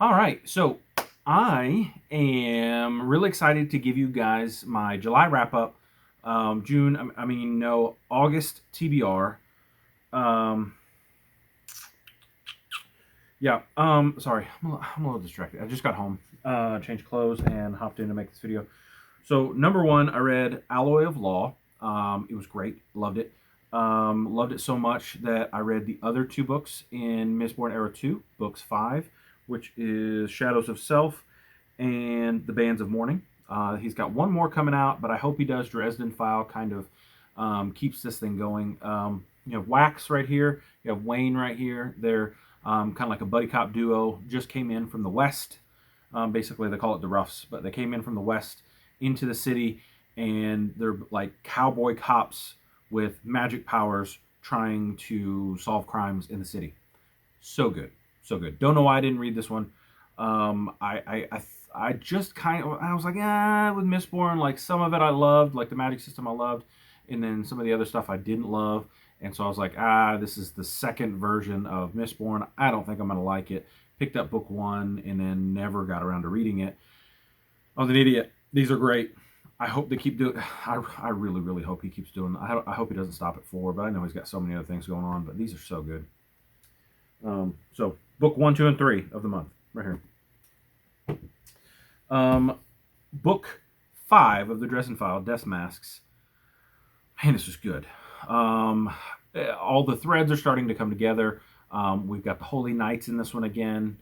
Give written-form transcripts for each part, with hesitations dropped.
All right, so I am really excited to give you guys my July wrap up. August TBR. Um, sorry, I'm a little distracted. I just got home, changed clothes, and hopped in to make this video. So, number one, I read Alloy of Law. It was great, loved it. Loved it so much that I read the other two books in Mistborn Era 2, books 5, which is Shadows of Self and The Bands of Mourning. He's got one more coming out, but I hope he does Dresden File, kind of keeps this thing going. You have Wax right here, you have Wayne right here. They're kind of like a buddy cop duo, just came in from the West. Basically, they call it the Roughs, but they came in from the West into the city, and they're like cowboy cops with magic powers trying to solve crimes in the city. So good, so good. Don't know why I didn't read this one. I just kind of, I was like, with Mistborn, like some of it I loved, like the magic system I loved, and then some of the other stuff I didn't love. And so I was like, this is the second version of Mistborn. I don't think I'm going to like it. Picked up book 1 and then never got around to reading it. I was an idiot. These are great. I hope they keep doing. I really, really hope he keeps doing. I hope he doesn't stop at 4, but I know he's got so many other things going on. But these are so good. So book 1, 2, and 3 of the month, right here. Book 5 of the Dresden File, Death Masks. Man, this is good. All the threads are starting to come together. We've got the Holy Knights in this one again.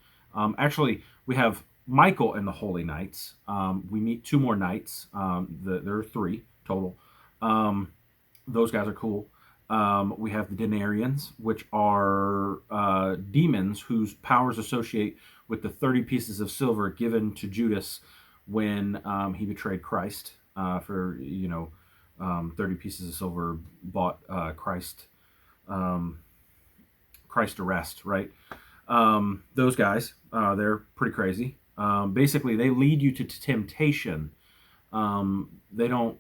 Actually, we have Michael and the Holy Knights. We meet 2 more knights. There are 3 total. Those guys are cool. We have the Denarians, which are demons whose powers associate with the 30 pieces of silver given to Judas when he betrayed Christ. 30 pieces of silver bought Christ arrest, right? Those guys, they're pretty crazy. Basically, they lead you to temptation. They don't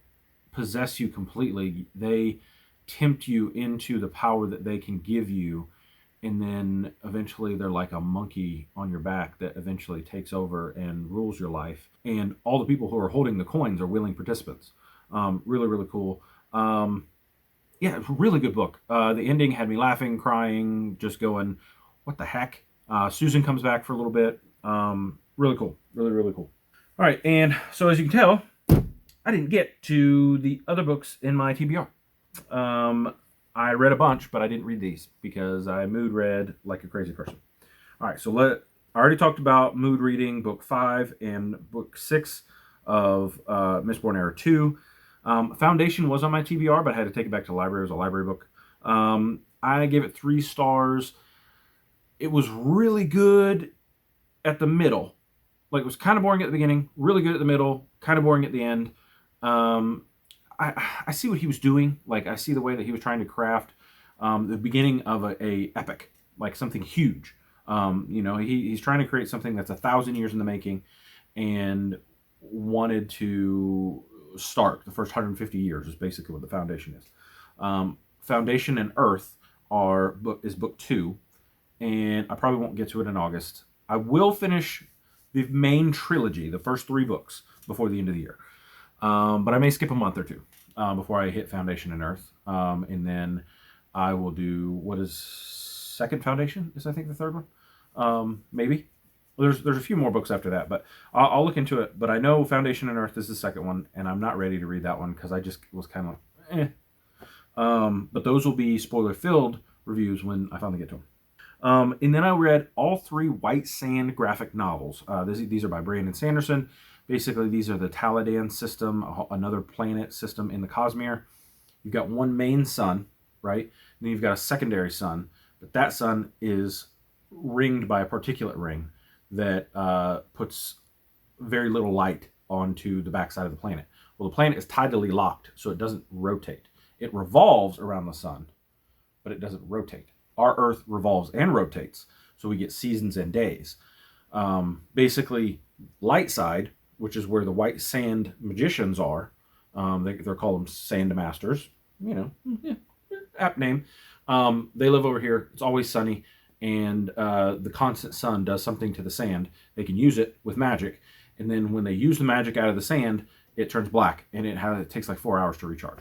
possess you completely. They tempt you into the power that they can give you, and then eventually they're like a monkey on your back that eventually takes over and rules your life. And all the people who are holding the coins are willing participants. Really, really cool. Really good book. The ending had me laughing, crying, just going, what the heck? Susan comes back for a little bit. Really cool. Really, really cool. All right, and so as you can tell, I didn't get to the other books in my TBR. I read a bunch, but I didn't read these because I mood read like a crazy person. All right, so I already talked about mood reading book 5 and book 6 of Mistborn Era 2. Foundation was on my TBR, but I had to take it back to the library. It was a library book. I gave it 3 stars. It was really good at the middle. Like, it was kind of boring at the beginning, really good at the middle, kind of boring at the end. I see what he was doing. Like, I see the way that he was trying to craft the beginning of a epic, like something huge. He's trying to create something that's 1,000 years in the making, and wanted to start the first 150 years is basically what the Foundation is. Foundation and Earth is book 2, and I probably won't get to it in August. I will finish the main trilogy, the first 3 books, before the end of the year. But I may skip a month or 2 before I hit Foundation and Earth. And then I will do, what is second Foundation? Is I think the third one? Maybe. Well, there's a few more books after that, but I'll look into it. But I know Foundation and Earth is the second one, and I'm not ready to read that one because I just was kind of eh. But those will be spoiler-filled reviews when I finally get to them. And then I read all 3 White Sand graphic novels. These are by Brandon Sanderson. Basically, these are the Taladan system, another planet system in the Cosmere. You've got one main sun, right? And then you've got a secondary sun, but that sun is ringed by a particulate ring that puts very little light onto the backside of the planet. Well, the planet is tidally locked, so it doesn't rotate. It revolves around the sun, but it doesn't rotate. Our Earth revolves and rotates, so we get seasons and days. Basically, light side, which is where the White Sand magicians are, they're called them Sand Masters, apt name. They live over here. It's always sunny, and the constant sun does something to the sand. They can use it with magic, and then when they use the magic out of the sand, it turns black, and it takes like 4 hours to recharge.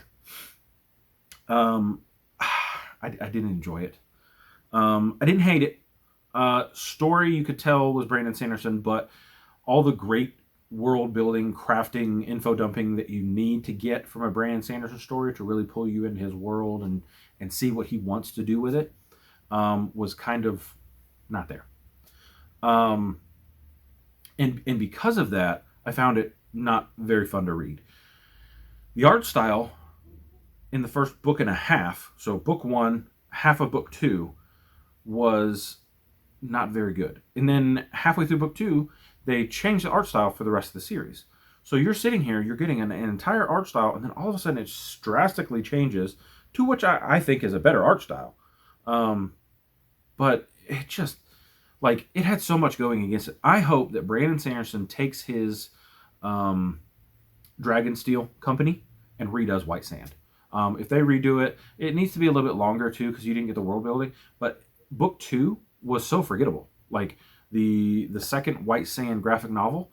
I didn't enjoy it. I didn't hate it. Story, you could tell, was Brandon Sanderson, but all the great world building, crafting, info dumping that you need to get from a Brandon Sanderson story to really pull you into his world and see what he wants to do with it was kind of not there. And because of that, I found it not very fun to read. The art style in the first book and a half, so book one, half of book two, was not very good. And then halfway through book two, they changed the art style for the rest of the series. So you're sitting here, you're getting an entire art style, and then all of a sudden it drastically changes to which I think is a better art style. But it just, like, it had so much going against it. I hope that Brandon Sanderson takes his Dragonsteel company and redoes White Sand. If they redo it, it needs to be a little bit longer too, because you didn't get the world building. But book two was so forgettable. Like the second White Sand graphic novel,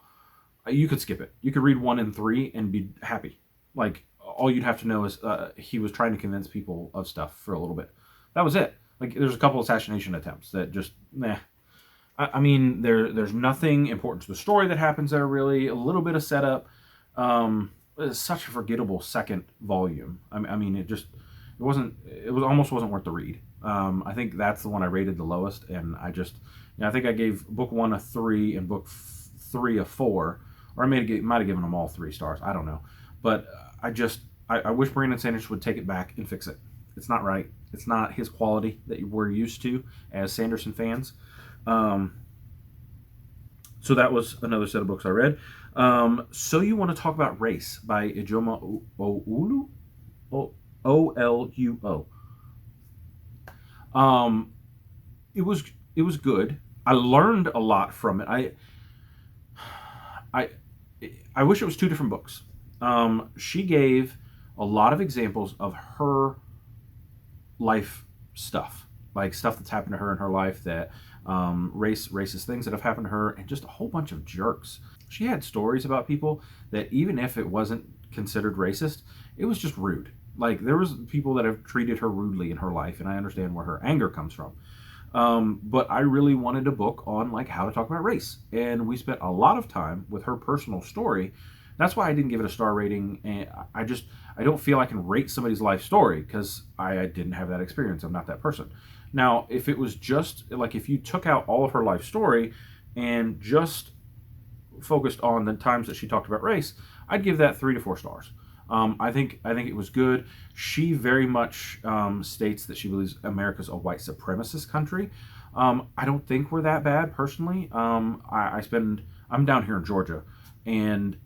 you could skip it. You could read 1 and 3 and be happy. Like all you'd have to know is he was trying to convince people of stuff for a little bit. That was it. Like there's a couple assassination attempts that just meh. I mean, there's nothing important to the story that happens there really. A little bit of setup. It's such a forgettable second volume. I mean, it almost wasn't worth the read. I think that's the one I rated the lowest, and I think I gave book 1 a 3 and book 3 a 4, or I might have given them all 3 stars. I don't know, but I wish Brandon Sanderson would take it back and fix it. It's not right. It's not his quality that we're used to as Sanderson fans. So that was another set of books I read. So You Want to Talk About Race by Ijeoma Oluo? Oluo. It was good. I learned a lot from it. I wish it was 2 different books. She gave a lot of examples of her life stuff, like stuff that's happened to her in her life, that racist things that have happened to her, and just a whole bunch of jerks. She had stories about people that even if it wasn't considered racist, it was just rude. Like there was people that have treated her rudely in her life, and I understand where her anger comes from. But I really wanted a book on like how to talk about race, and we spent a lot of time with her personal story. That's why I didn't give it a star rating, and I don't feel I can rate somebody's life story because I didn't have that experience. I'm not that person. Now, if it was just like if you took out all of her life story and just focused on the times that she talked about race, I'd give that 3 to 4 stars. I think it was good. She very much states that she believes America's a white supremacist country. I don't think we're that bad personally. I'm down here in Georgia, and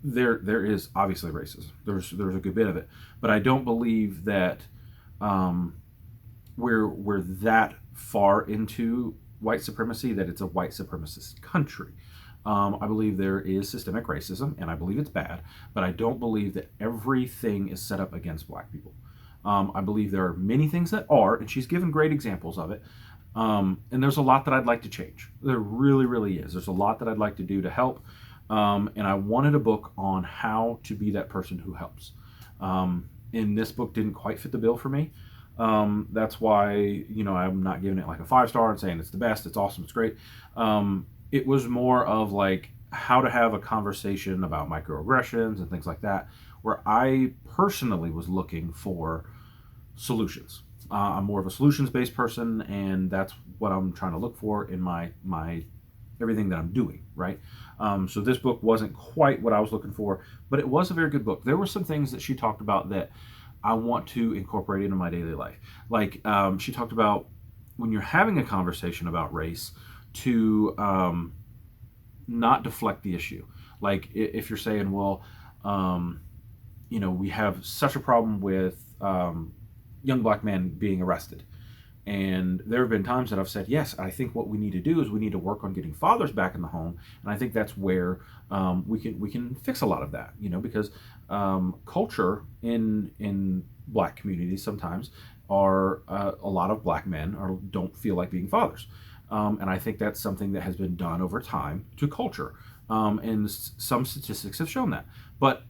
there is obviously racism. There's a good bit of it, but I don't believe that we're that far into white supremacy that it's a white supremacist country. I believe there is systemic racism, and I believe it's bad, but I don't believe that everything is set up against black people. I believe there are many things that are, and she's given great examples of it, and there's a lot that I'd like to change. There really, really is. There's a lot that I'd like to do to help, and I wanted a book on how to be that person who helps. And this book didn't quite fit the bill for me. That's why, I'm not giving it like a 5-star and saying it's the best, it's awesome, it's great. It was more of like how to have a conversation about microaggressions and things like that, where I personally was looking for solutions. I'm more of a solutions-based person, and that's what I'm trying to look for in my everything that I'm doing, right? So this book wasn't quite what I was looking for, but it was a very good book. There were some things that she talked about that I want to incorporate into my daily life. Like she talked about when you're having a conversation about race, to not deflect the issue. Like if you're saying, well, we have such a problem with young black men being arrested, And there have been times that I've said, yes, I think what we need to do is we need to work on getting fathers back in the home. And I think that's where we can fix a lot of that, because culture in Black communities sometimes are a lot of Black men don't feel like being fathers. And I think that's something that has been done over time to culture. And some statistics have shown that. But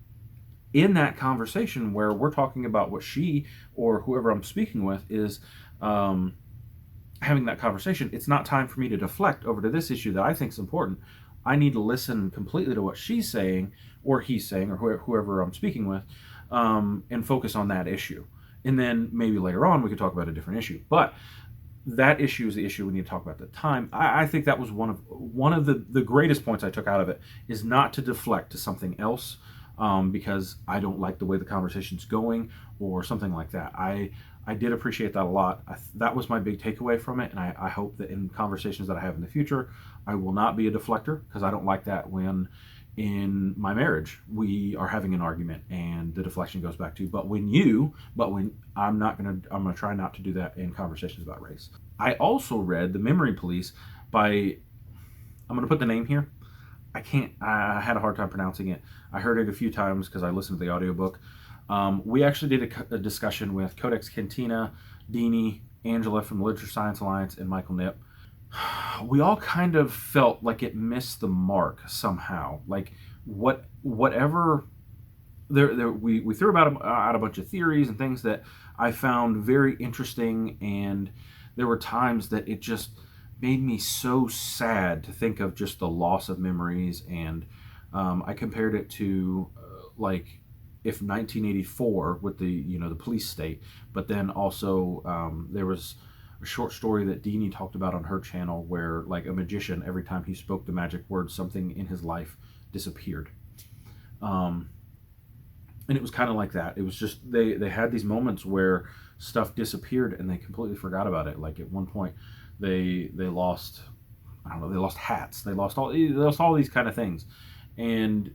in that conversation where we're talking about what she or whoever I'm speaking with is having that conversation, it's not time for me to deflect over to this issue that I think is important. I need to listen completely to what she's saying or he's saying or whoever I'm speaking with, and focus on that issue. And then maybe later on we could talk about a different issue. But that issue is the issue we need to talk about at the time. I think that was one of the greatest points I took out of it, is not to deflect to something else because I don't like the way the conversation's going or something like that. I did appreciate that a lot. That was my big takeaway from it, and I hope that in conversations that I have in the future, I will not be a deflector, because I don't like that when in my marriage we are having an argument and the deflection goes back to, but when I'm gonna try not to do that in conversations about race. I also read The Memory Police by, I'm gonna put the name here. I had a hard time pronouncing it. I heard it a few times because I listened to the audiobook. We actually did a discussion with Codex Cantina, Deanie, Angela from the Literature Science Alliance, and Michael Knipp. We all kind of felt like it missed the mark somehow. Like whatever we threw out a bunch of theories and things that I found very interesting, and there were times that it just made me so sad to think of just the loss of memories. And I compared it to like if 1984 with the police state, but then also there was a short story that Deanie talked about on her channel where, like, a magician, every time he spoke the magic word, something in his life disappeared. And it was kind of like that. It was just they had these moments where stuff disappeared and they completely forgot about it. Like at one point they lost, I don't know, they lost hats, they lost all these kind of things, and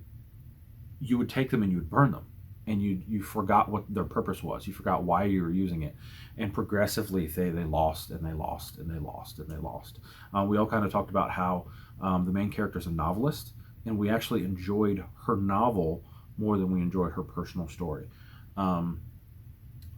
you would take them and you would burn them, and you forgot what their purpose was. You forgot why you were using it. And progressively they lost and they lost and they lost and they lost. We all kind of talked about how the main character is a novelist, and we actually enjoyed her novel more than we enjoyed her personal story. I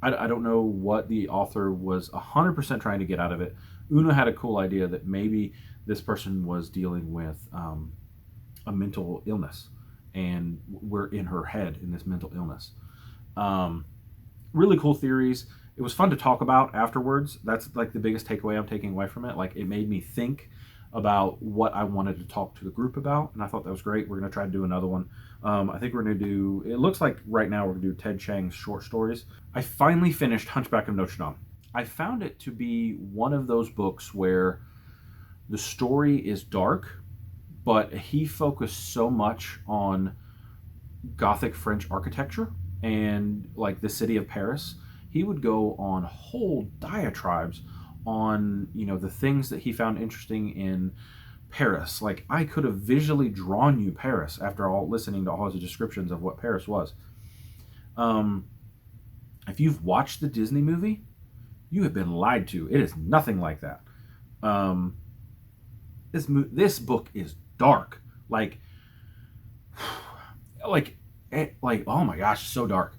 don't know what the author was 100% trying to get out of it. Una had a cool idea that maybe this person was dealing with a mental illness, and we're in her head in this mental illness. Really cool theories. It was fun to talk about afterwards. That's like the biggest takeaway I'm taking away from it. Like, it made me think about what I wanted to talk to the group about, and I thought that was great. We're going to try to do another one. I think we're going to do, it looks like right now we're going to do Ted Chiang's short stories. I finally finished Hunchback of Notre Dame. I found it to be one of those books where the story is dark, but he focused so much on Gothic French architecture and like the city of Paris. He would go on whole diatribes on, the things that he found interesting in Paris. Like, I could have visually drawn you Paris after listening to all his descriptions of what Paris was. If you've watched the Disney movie, you have been lied to. It is nothing like that. This book is dark. Like, oh my gosh, so dark.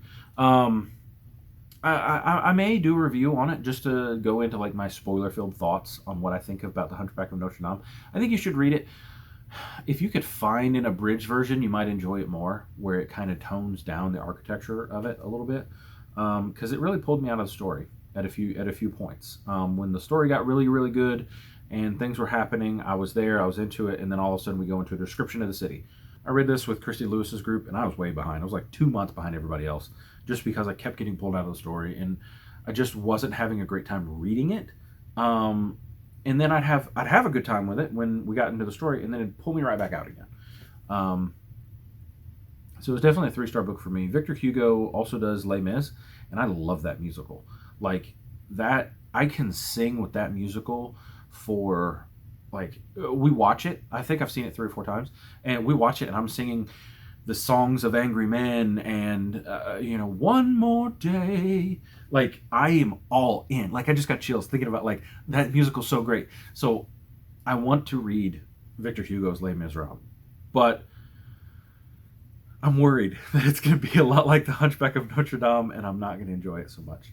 I may do a review on it just to go into like my spoiler-filled thoughts on what I think about the Hunchback of Notre Dame. I think you should read it. If you could find an abridged version, you might enjoy it more, where it kind of tones down the architecture of it a little bit, because it really pulled me out of the story at a few points. When the story got really, really good and things were happening, I was there, I was into it, and then all of a sudden we go into a description of the city. I read this with Christy Lewis's group, and I was way behind. I was like 2 months behind everybody else, just because I kept getting pulled out of the story, and I just wasn't having a great time reading it. And then I'd have a good time with it when we got into the story, and then it'd pull me right back out again. So it was definitely a 3-star book for me. Victor Hugo also does Les Mis, and I love that musical. Like, that, I can sing with that musical we watch it. I think I've seen it 3 or 4 times, and we watch it, and I'm singing the songs of angry men and one more day. Like, I am all in. Like, I just got chills thinking about, like, that musical's so great. So I want to read Victor Hugo's Les Miserables, but I'm worried that it's going to be a lot like the Hunchback of Notre Dame, and I'm not going to enjoy it so much.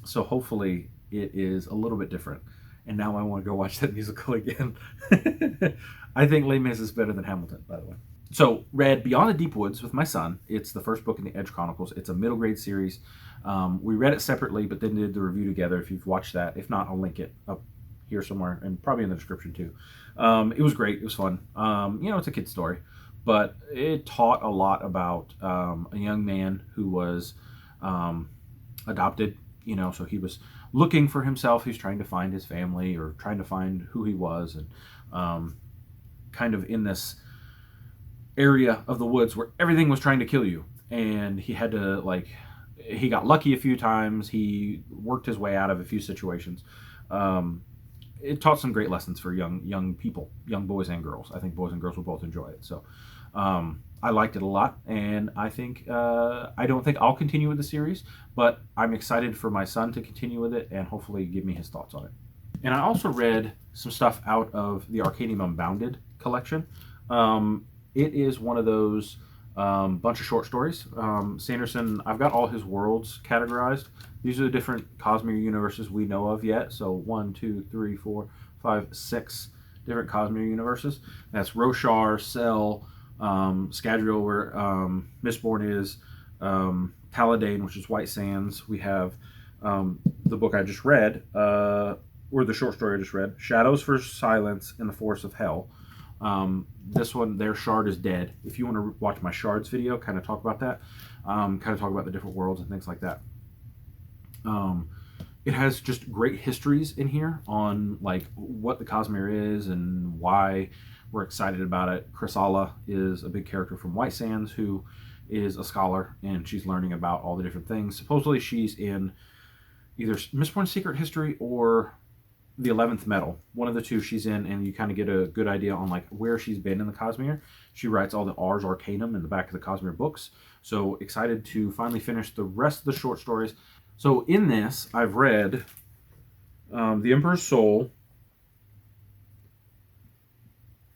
So hopefully it is a little bit different. And now I want to go watch that musical again. I think Les Mis is better than Hamilton, by the way. So, read Beyond the Deep Woods with my son. It's the first book in the Edge Chronicles. It's a middle grade series. We read it separately, but then did the review together. If you've watched that, if not, I'll link it up here somewhere, and probably in the description too. It was great. It was fun. It's a kid's story, but it taught a lot about a young man who was adopted. So he was looking for himself. He was trying to find his family, or trying to find who he was, and kind of in this area of the woods where everything was trying to kill you. And he had to, he got lucky a few times. He worked his way out of a few situations. It taught some great lessons for young people, young boys and girls. I think boys and girls will both enjoy it. So I liked it a lot, and I think I don't think I'll continue with the series, but I'm excited for my son to continue with it and hopefully give me his thoughts on it. And I also read some stuff out of the Arcadium Unbounded collection. It is one of those bunch of short stories. Sanderson, I've got all his worlds categorized. These are the different Cosmere universes we know of yet. So 1, 2, 3, 4, 5, 6 different Cosmere universes. That's Roshar, Cell, Scadrial, where Mistborn is, Paladane, which is White Sands. We have the book I just read, or the short story I just read, Shadows for Silence in the Forest of Hell. This one, their Shard is Dead. If you want to watch my Shards video, kind of talk about that, kind of talk about the different worlds and things like that. It has just great histories in here on what the Cosmere is and why we're excited about it. Chrysala is a big character from White Sands who is a scholar, and she's learning about all the different things. Supposedly she's in either Mistborn Secret History or the 11th Metal. One of the two she's in, and you kind of get a good idea on where she's been in the Cosmere. She writes all the Ars Arcanum in the back of the Cosmere books. So excited to finally finish the rest of the short stories. So in this, I've read The Emperor's Soul,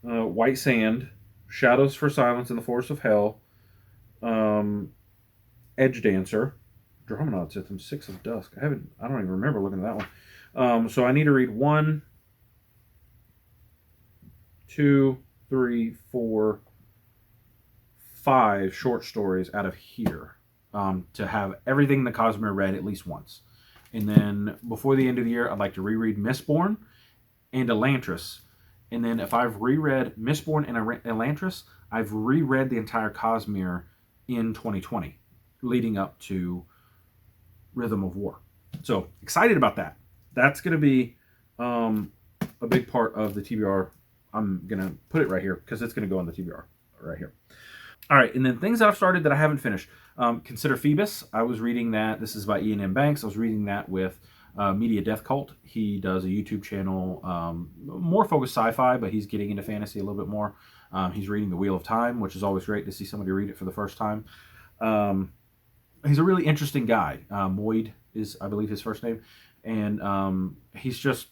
White Sand, Shadows for Silence in the Forest of Hell, Edge Dancer, Dromonod System, Six of Dusk. I don't even remember looking at that one. So I need to read 1, 2, 3, 4, 5 short stories out of here to have everything in the Cosmere read at least once. And then before the end of the year, I'd like to reread Mistborn and Elantris. And then if I've reread Mistborn and Elantris, I've reread the entire Cosmere in 2020, leading up to Rhythm of War. So excited about that. That's going to be a big part of the TBR. I'm going to put it right here because it's going to go on the TBR right here. All right, and then things that I've started that I haven't finished. Consider Phlebus. I was reading that. This is by Ian M. Banks. I was reading that with Media Death Cult. He does a YouTube channel, more focused sci-fi, but he's getting into fantasy a little bit more. He's reading The Wheel of Time, which is always great to see somebody read it for the first time. He's a really interesting guy. Moid is, I believe, his first name. And he's just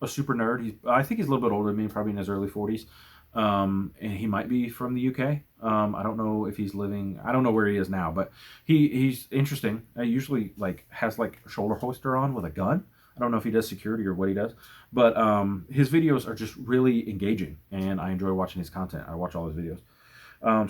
a super nerd. I think he's a little bit older than me, probably in his early 40s. And he might be from the UK. I don't know if he's living, I don't know where he is now, but he's interesting. He usually has a shoulder holster on with a gun. I don't know if he does security or what he does, but his videos are just really engaging, and I enjoy watching his content. I watch all his videos.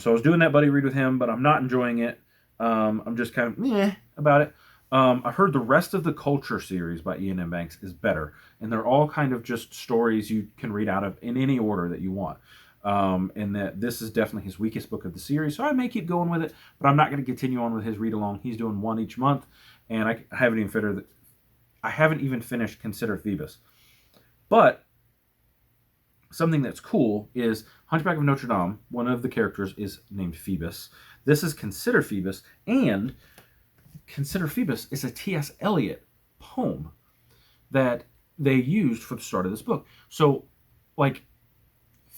So I was doing that buddy read with him, but I'm not enjoying it. I'm just kind of meh about it. I've heard the rest of the Culture series by Ian M. Banks is better, and they're all kind of just stories you can read out of in any order that you want. And that this is definitely his weakest book of the series, so I may keep going with it, but I'm not going to continue on with his read-along. He's doing one each month, and I haven't even finished Consider Phlebus. But something that's cool is Hunchback of Notre Dame, one of the characters is named Phlebus. This is Consider Phlebus, and Consider Phlebus is a T.S. Eliot poem that they used for the start of this book. So,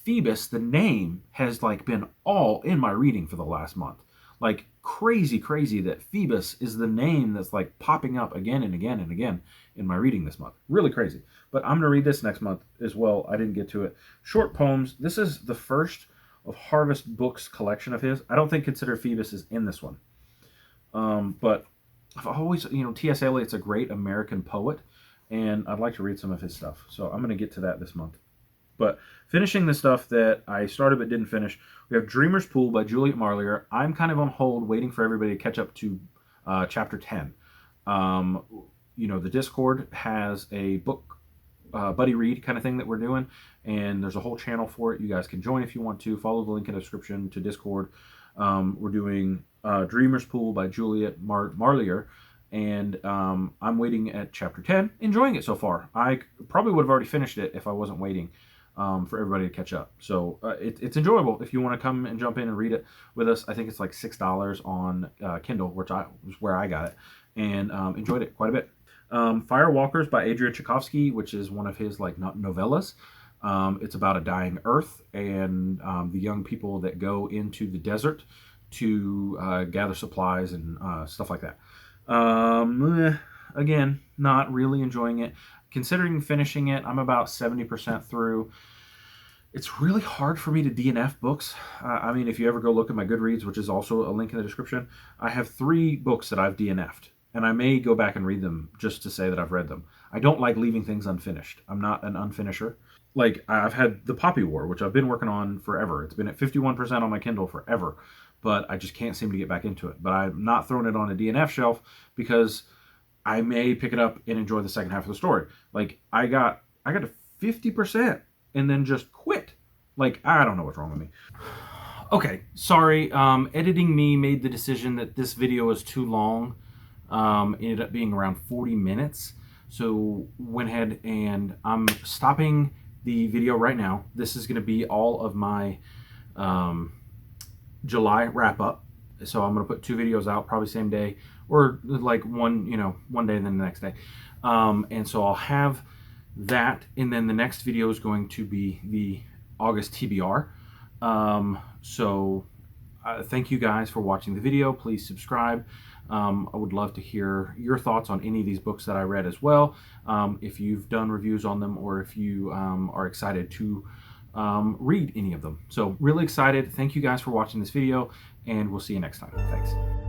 Phlebus, the name, has like been all in my reading for the last month. Like crazy that Phlebus is the name that's like popping up again and again and again in my reading this month. Really crazy. But I'm going to read this next month as well. I didn't get to it. Short poems. This is the first of Harvest Books collection of his. I don't think Consider Phlebus is in this one. But I've always, T.S. Eliot's a great American poet, and I'd like to read some of his stuff. So I'm going to get to that this month. But finishing the stuff that I started but didn't finish, we have Dreamer's Pool by Juliet Marillier. I'm kind of on hold waiting for everybody to catch up to chapter 10. The Discord has a book buddy read kind of thing that we're doing, and there's a whole channel for it. You guys can join if you want to. Follow the link in the description to Discord. We're doing Dreamer's Pool by Juliet Marillier, and I'm waiting at chapter 10, enjoying it so far. I probably would have already finished it if I wasn't waiting for everybody to catch up. So it's enjoyable if you want to come and jump in and read it with us. I think it's like $6 on Kindle, which was where I got it, and enjoyed it quite a bit. Firewalkers by Adrian Tchaikovsky, which is one of his like novellas. It's about a dying Earth and the young people that go into the desert to gather supplies and stuff like that. Again, not really enjoying it. Considering finishing it, I'm about 70% through. It's really hard for me to DNF books. I mean, if you ever go look at my Goodreads, which is also a link in the description, I have 3 books that I've DNF'd. And I may go back and read them just to say that I've read them. I don't like leaving things unfinished. I'm not an unfinisher. Like, I've had The Poppy War, which I've been working on forever. It's been at 51% on my Kindle forever. But I just can't seem to get back into it. But I'm not throwing it on a DNF shelf because I may pick it up and enjoy the second half of the story. Like, I got to 50% and then just quit. Like, I don't know what's wrong with me. Okay, sorry. Editing me made the decision that this video was too long. Ended up being around 40 minutes. So went ahead and I'm stopping the video right now. This is going to be all of my July wrap up. So I'm going to put 2 videos out probably same day, or like one day and then the next day. And so I'll have that, and then the next video is going to be the August TBR. Thank you guys for watching the video. Please subscribe. I would love to hear your thoughts on any of these books that I read as well. If you've done reviews on them, or if you are excited to read any of them. So really excited. Thank you guys for watching this video, and we'll see you next time. Thanks.